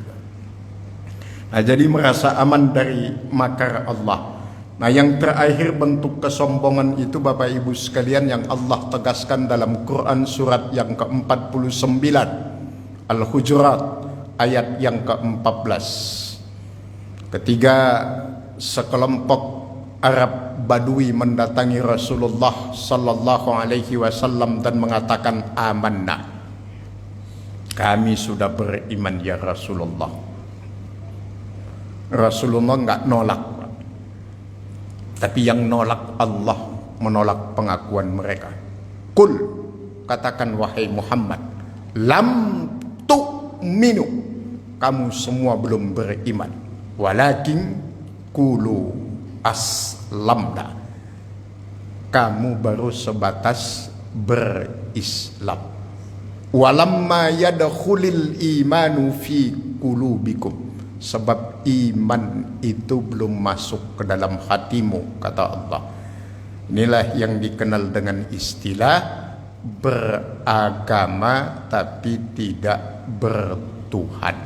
[SPEAKER 1] Nah, jadi merasa aman dari makar Allah. Nah, yang terakhir bentuk kesombongan itu Bapak Ibu sekalian yang Allah tegaskan dalam Quran surat yang ke-49 Al-Hujurat ayat yang ke-14. Ketika sekelompok Arab Badui mendatangi Rasulullah sallallahu alaihi wasallam dan mengatakan, amanna, kami sudah beriman ya Rasulullah. Rasulullah enggak nolak, tapi yang nolak Allah, menolak pengakuan mereka. Qul, katakan wahai Muhammad, lam tu'minu, kamu semua belum beriman, walakin qulu aslamna, kamu baru sebatas berislam. Walamma yadkhulil imanu fi qulubikum, sebab iman itu belum masuk ke dalam hatimu, kata Allah. Inilah yang dikenal dengan istilah beragama tapi tidak bertuhan.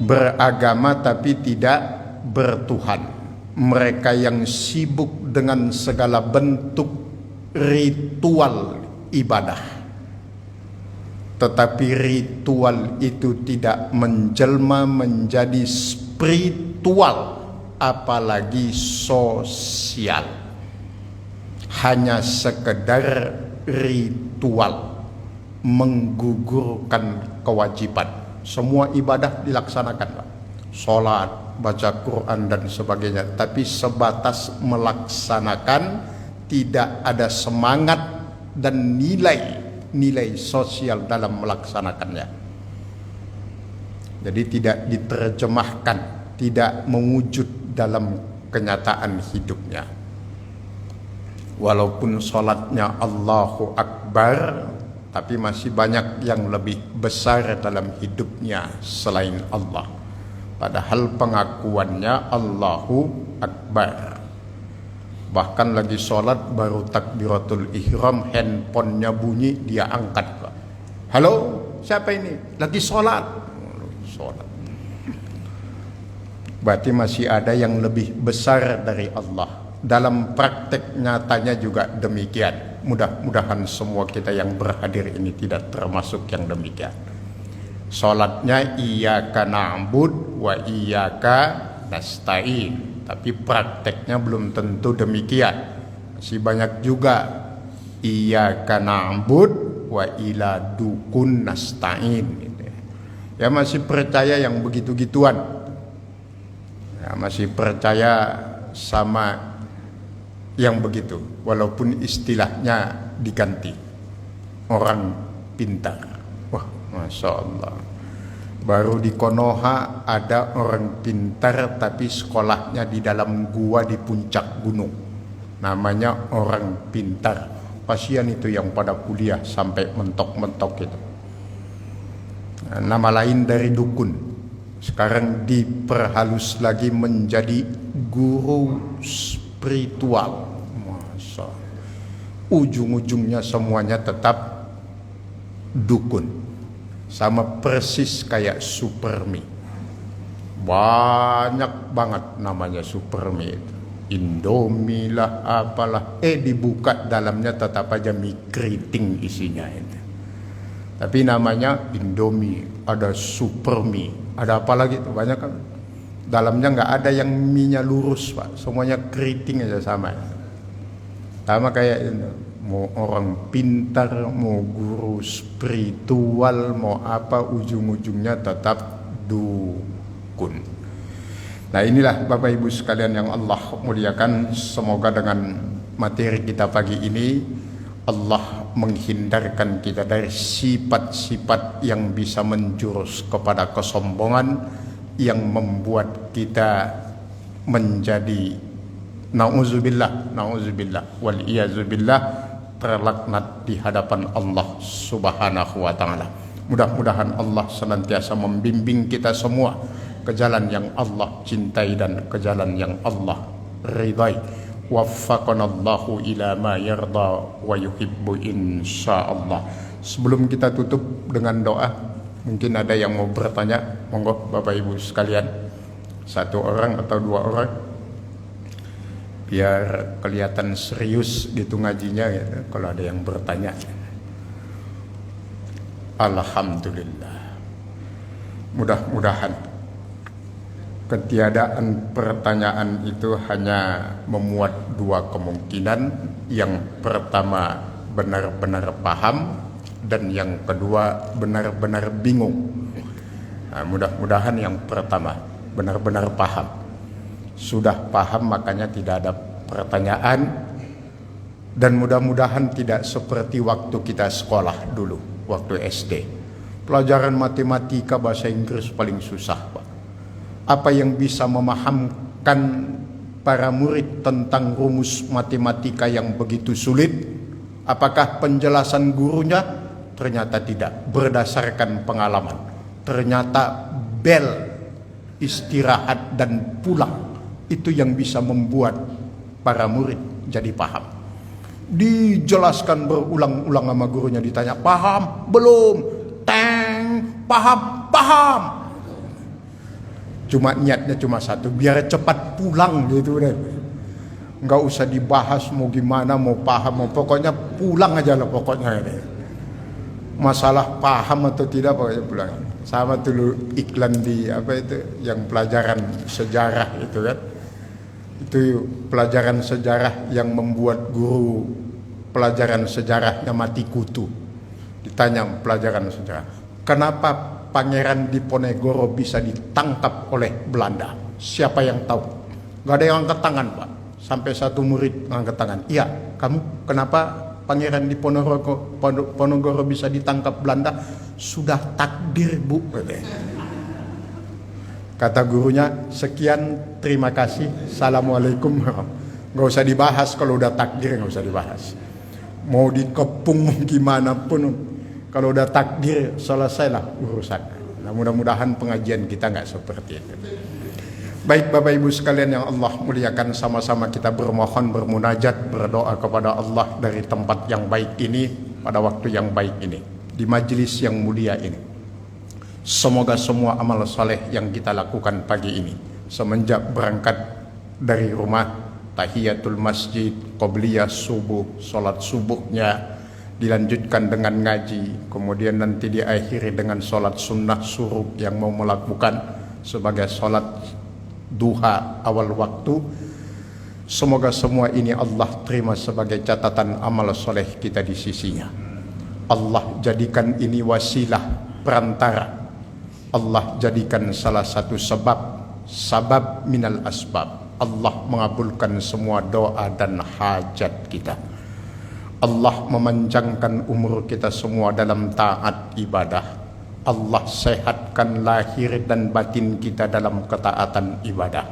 [SPEAKER 1] Beragama tapi tidak bertuhan. Mereka yang sibuk dengan segala bentuk ritual ibadah, Tetapi ritual itu tidak menjelma menjadi spiritual, apalagi sosial. Hanya sekedar ritual, menggugurkan kewajiban. Semua ibadah dilaksanakan, Pak. Sholat, baca Quran dan sebagainya. Tapi sebatas melaksanakan, tidak ada semangat dan nilai sosial dalam melaksanakannya. Jadi tidak diterjemahkan, tidak mewujud dalam kenyataan hidupnya. Walaupun sholatnya Allahu Akbar, tapi masih banyak yang lebih besar dalam hidupnya selain Allah. Padahal pengakuannya Allahu Akbar. Bahkan lagi sholat baru takbiratul ihram, handphonenya bunyi, dia angkat. Halo, siapa ini? Lagi sholat. Sholat. Berarti masih ada yang lebih besar dari Allah. Dalam praktek nyatanya juga demikian. Mudah-mudahan semua kita yang berhadir ini tidak termasuk yang demikian. Sholatnya iyyaka na'bud wa iyyaka nasta'in. Tapi prakteknya belum tentu demikian. Masih banyak juga iyyaka na'bud wa ila dukun nasta'in gitu. Ya masih percaya yang begitu-gituan. Ya masih percaya sama yang begitu, walaupun istilahnya diganti orang pintar. Wah, Masya Allah. Baru di Konoha ada orang pintar tapi sekolahnya di dalam gua di puncak gunung. Namanya orang pintar. Kasihan itu yang pada kuliah sampai mentok-mentok itu. Nama lain dari dukun. Sekarang diperhalus lagi menjadi guru spiritual. Masa ujung-ujungnya semuanya tetap dukun. Sama persis kayak Supermi. Banyak banget namanya Supermi itu. Indomie lah apalah. Dibuka dalamnya tetap aja mie keriting isinya itu. Tapi namanya Indomie, ada Supermi, ada apa lagi tuh banyak kan. Dalamnya nggak ada yang minyak lurus, Pak. Semuanya keriting aja sama. Sama kayak itu. Mau orang pintar, mau guru spiritual, mau apa, ujung-ujungnya tetap dukun. Nah inilah Bapak Ibu sekalian yang Allah muliakan. Semoga dengan materi kita pagi ini Allah menghindarkan kita dari sifat-sifat yang bisa menjurus kepada kesombongan, yang membuat kita menjadi na'udzubillah wal iyazubillah, terlaknat di hadapan Allah Subhanahu wa ta'ala. Mudah-mudahan Allah senantiasa membimbing kita semua ke jalan yang Allah cintai dan ke jalan yang Allah ridai. Waffaqanallahu ila ma yarda wa yuhibbu insyaallah. Sebelum kita tutup dengan doa, mungkin ada yang mau bertanya, monggo Bapak Ibu sekalian, satu orang atau dua orang, biar kelihatan serius gitu ngajinya ya, kalau ada yang bertanya. Alhamdulillah. Mudah-mudahan ketiadaan pertanyaan itu hanya memuat dua kemungkinan. Yang pertama benar-benar paham, dan yang kedua benar-benar bingung. Nah, mudah-mudahan yang pertama benar-benar paham. Sudah paham makanya tidak ada pertanyaan. Dan mudah-mudahan tidak seperti waktu kita sekolah dulu, waktu SD. Pelajaran matematika bahasa Inggris paling susah, Pak. Apa yang bisa memahamkan para murid tentang rumus matematika yang begitu sulit? Apakah penjelasan gurunya? Ternyata tidak. Berdasarkan pengalaman, ternyata bel istirahat dan pulang itu yang bisa membuat para murid jadi paham. Dijelaskan berulang-ulang sama gurunya, ditanya, paham? Belum. Teng, paham. Cuma niatnya cuma satu, biar cepat pulang gitu deh. Nggak usah dibahas mau gimana, mau paham, mau pokoknya pulang aja lah pokoknya ini. Masalah paham atau tidak pokoknya pulang. Sama dulu iklan di apa itu yang pelajaran sejarah itu kan. Itu pelajaran sejarah yang membuat guru pelajaran sejarahnya mati kutu. Ditanya pelajaran sejarah, kenapa Pangeran Diponegoro bisa ditangkap oleh Belanda? Siapa yang tahu? Gak ada yang angkat tangan, Pak. Sampai satu murid angkat tangan. Iya, kamu kenapa Pangeran Diponegoro bisa ditangkap Belanda? Sudah takdir, Bu. Kata gurunya, sekian, terima kasih, assalamualaikum. Gak usah dibahas kalau udah takdir, gak usah dibahas. Mau dikepung gimana pun, kalau udah takdir selesailah urusan. Nah, mudah-mudahan pengajian kita nggak seperti itu. Baik Bapak Ibu sekalian yang Allah muliakan, sama-sama kita bermohon, bermunajat, berdoa kepada Allah dari tempat yang baik ini, pada waktu yang baik ini, di majelis yang mulia ini. Semoga semua amal soleh yang kita lakukan pagi ini, semenjak berangkat dari rumah, tahiyatul masjid, qobliyah subuh, sholat subuhnya, dilanjutkan dengan ngaji, kemudian nanti diakhiri dengan sholat sunnah suruh yang mau melakukan sebagai sholat duha awal waktu. Semoga semua ini Allah terima sebagai catatan amal soleh kita di sisinya. Allah jadikan ini wasilah perantara. Allah jadikan salah satu sabab minal asbab. Allah mengabulkan semua doa dan hajat kita. Allah memanjangkan umur kita semua dalam taat ibadah. Allah sehatkan lahir dan batin kita dalam ketaatan ibadah.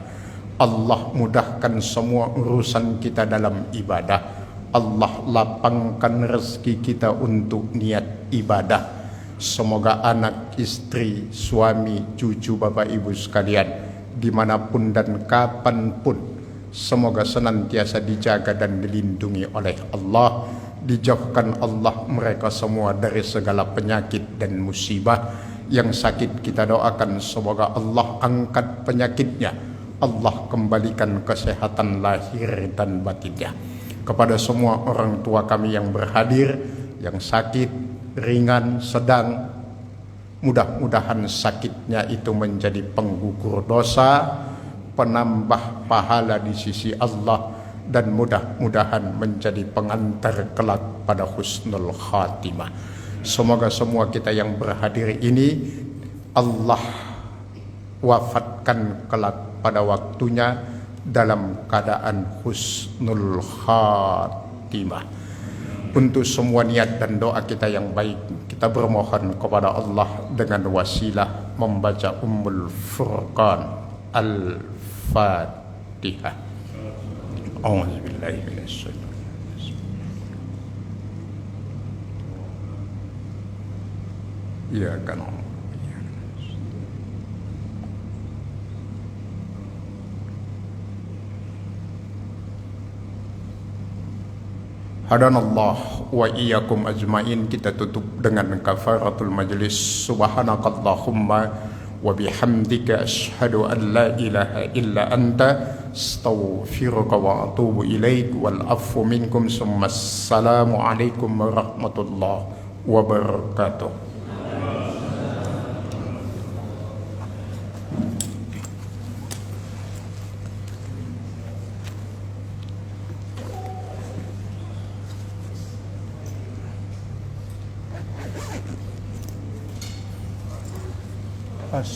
[SPEAKER 1] Allah mudahkan semua urusan kita dalam ibadah. Allah lapangkan rezeki kita untuk niat ibadah. Semoga anak, istri, suami, cucu, bapak ibu sekalian, dimanapun dan kapanpun, semoga senantiasa dijaga dan dilindungi oleh Allah. Dijauhkan Allah mereka semua dari segala penyakit dan musibah. Yang sakit kita doakan semoga Allah angkat penyakitnya, Allah kembalikan kesehatan lahir dan batinnya. Kepada semua orang tua kami yang berhadir, yang sakit, ringan, sedang, mudah-mudahan sakitnya itu menjadi penggugur dosa, penambah pahala di sisi Allah, dan mudah-mudahan menjadi pengantar kelak pada husnul khatimah. Semoga semua kita yang berhadir ini Allah wafatkan kelak pada waktunya dalam keadaan husnul khatimah. Untuk semua niat dan doa kita yang baik, kita bermohon kepada Allah dengan wasilah membaca Ummul Furqan Al-Fatihah. A'udzubillahi minasyaitonir rajim. Iyyaka na'budu wa iyyaka nasta'in. Hadanallah wa iyyakum ajmain. Kita tutup dengan kafaratul majlis. Subhanakallahumma wa bihamdika asyhadu an la ilaha illa anta astaghfiruka wa atubu ilaik. Wal afu minkum. Summa assalamu alaikum warahmatullahi wabarakatuh. Pas.